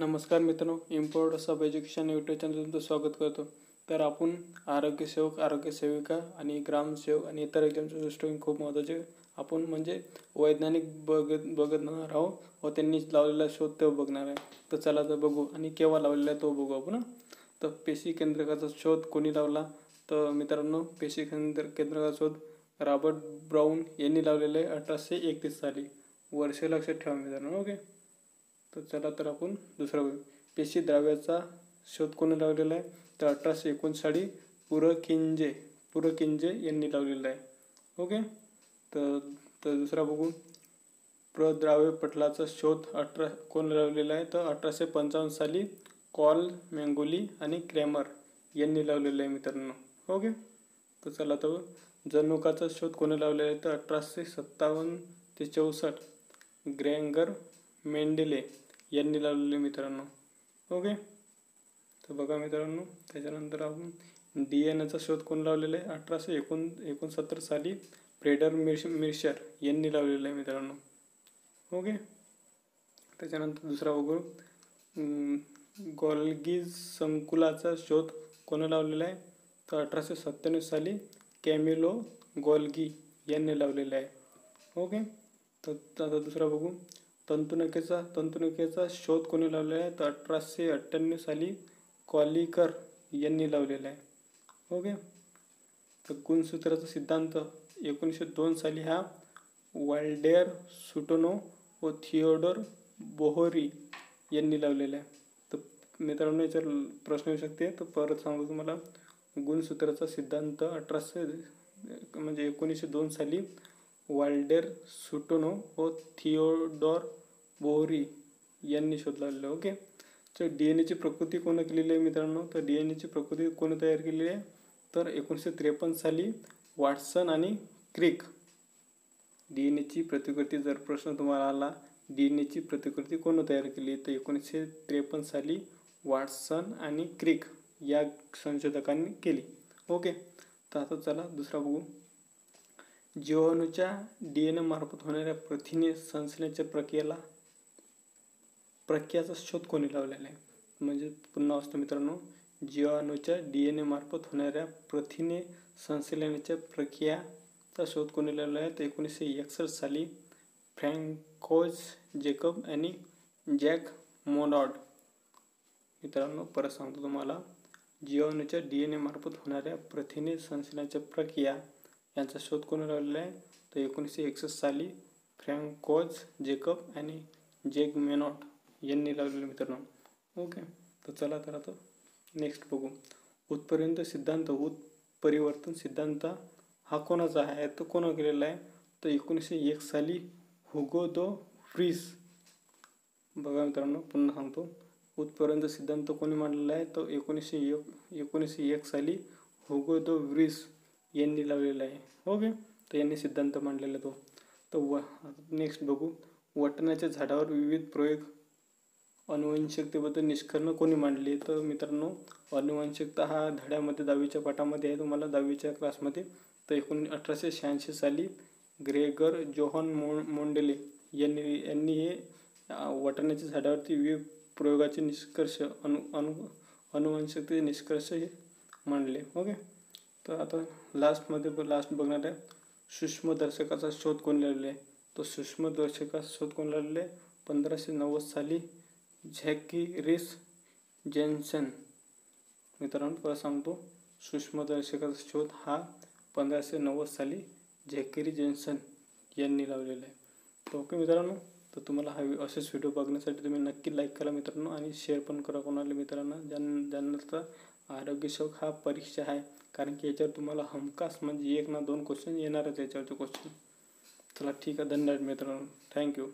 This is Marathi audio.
नमस्कार मित्रांनो, importers of education YouTube channel तुमचं स्वागत करतो. तर आपण आरोग्य सेवक, आरोग्य सेविका आणि ग्रामसेवक आणि इतर एक्झामच्या दृष्टीने खूप महत्त्वाचे आपण म्हणजे वैज्ञानिक बघणार आहोत व त्यांनी लावलेला शोध तो बघणार आहे. तर चला तर बघू आणि केव्हा लावलेला आहे तो बघू आपण. तर पेशी केंद्रकाचा शोध कोणी लावला? तर मित्रांनो, पेशी केंद्रकाचा शोध रॉबर्ट ब्राउन यांनी लावलेला आहे 1831 साली. वर्ष लक्षात ठेवा मित्रांनो. ओके, तर चला तर आपण दुसरा बघू. पेशी द्राव्याचा शोध कोणी लावलेला आहे? तर 1819 साली पुरकिंजे यांनी लावलेला आहे. ओके, तर दुसरा बघू. प्रद्राव्य पटलाचा शोध कोण लावलेला आहे? तर 1855 साली कॉल मँगोली आणि क्रॅमर यांनी लावलेला आहे मित्रांनो. ओके, तर चला तर जनुकाचा शोध कोणी लावलेला आहे? तर 1857 ते 64 ग्रेंगर मेंडेले यांनी लावलेले मित्रांनो. ओके, तर बघा मित्रांनो, त्याच्यानंतर आपण DNA शोध कोण लावलेला आहे? 1869 साली फ्रेडर मिर्शर यांनी लावलेला आहे मित्रांनो. ओके, त्याच्यानंतर दुसरा बघू. गोल्गी संकुलाचा शोध कोण लावलेला आहे? तर 1897 साली कॅमिलो गोल्गी यांनी लावलेला आहे. ओके, तर आता दुसरा बघू. तंतुनकेचा शोध कोणी लावलेला आहे? तर 1898 साली कॉलिकर यांनी लावलेला आहे. ओके, तर गुणसूत्राचा सिद्धांत 1902 साली हा वाल्डेर सुटोनो व थिओडोर बोहोरी यांनी लावलेला आहे. तर मित्रांनो, याच्यावर प्रश्न येऊ शकते, तर परत सांगतो तुम्हाला. गुणसूत्राचा सिद्धांत 1902 साली वाल्डेर सुटोनो व थिओडोर बोहरी यांनी शोध लावलेला. ओके, तर DNA प्रकृती कोण केलेली आहे मित्रांनो? तर DNA प्रकृती कोण तयार केलेली आहे? तर 1953 साली वॉटसन आणि क्रिक. DNA प्रतिकृती, जर प्रश्न तुम्हाला आला DNA प्रतिकृती कोण तयार केली? तर 1953 साली वॉटसन आणि क्रिक या संशोधकांनी केली. ओके, तर आता चला दुसरा बघू. जीवाणूच्या DNA मार्फत होणाऱ्या प्रथिने संश्लेषणाच्या प्रक्रियाचा शोध कोणी लावलेला आहे? म्हणजे पुन्हा वाचतो मित्रांनो. जीवाणूच्या DNA मार्फत होणाऱ्या प्रथिने संश्लेषणाच्या प्रक्रियाचा शोध कोणी लावलेला आहे? तर 1961 साली फ्रँकोज जेकब आणि जॅक मोनॉड. मित्रांनो, परत सांगतो तुम्हाला. जीवाणूच्या DNA मार्फत होणाऱ्या प्रथिने संश्लेषणाच्या प्रक्रिया यांचा शोध कोणी लावलेला आहे? तर 1961 साली फ्रँकोज जेकब आणि जॅक मोनॉड यांनी लावलेले मित्रांनो. ओके, तर चला तर आता नेक्स्ट बघू. उत्परिवर्तन सिद्धांत हा कोणाचा आहे? तो कोण केलेला आहे? तर 1901 साली हुगो दो व्हॉर्स. बघा मित्रांनो, पुन्हा सांगतो. उत्परिवर्तन सिद्धांत कोणी मांडलेला आहे? तर 1901 साली हुगो दो व्हॉर्स यांनी लावलेला आहे. ओके, तर यांनी सिद्धांत मांडलेला तो. तर नेक्स्ट बघू. वाटाण्याच्या झाडावर विविध प्रयोग अनुवंशिकतेबद्दल निष्कर्ष कोणी मांडले? तर मित्रांनो, अनुवंशिकता हा धड्यामध्ये 10वीच्या पाठामध्ये आहे तुम्हाला, 10वीच्या क्लासमध्ये. तर 1886 साली ग्रेगर जोहान मोंडेले यांनी हे वाटाण्याच्या झाडावरती विविध प्रयोगाचे निष्कर्ष अनुवंशिकतेचे निष्कर्ष हे मांडले. ओके, तर आता लास्ट बघणार आहे. सूक्ष्मदर्शकाचा शोध कोण लावलेला आहे? तो सूक्ष्मदर्शकाचा शोध कोण लावलेला आहे? 1590 साली झॅकी रिस जेन्सन. मित्रांनो, परत सांगतो. सूक्ष्मदर्शकाचा शोध हा 1590 साली झॅकेरी जेन्सन यांनी लावलेला आहे. तर ओके मित्रांनो, तर तुम्हाला असेच व्हिडिओ बघण्यासाठी तुम्ही नक्की लाईक करा मित्रांनो आणि शेअर पण करा कोणाला मित्रांना ज्यांना तर आरोग्य सेवक हा परीक्षा आहे. कारण की याच्यावर तुम्हाला हमखास म्हणजे 1 ना 2 क्वेश्चन येणारच याच्यावरचे क्वेश्चन. चला ठीक आहे, धन्यवाद मित्रांनो. थँक्यू.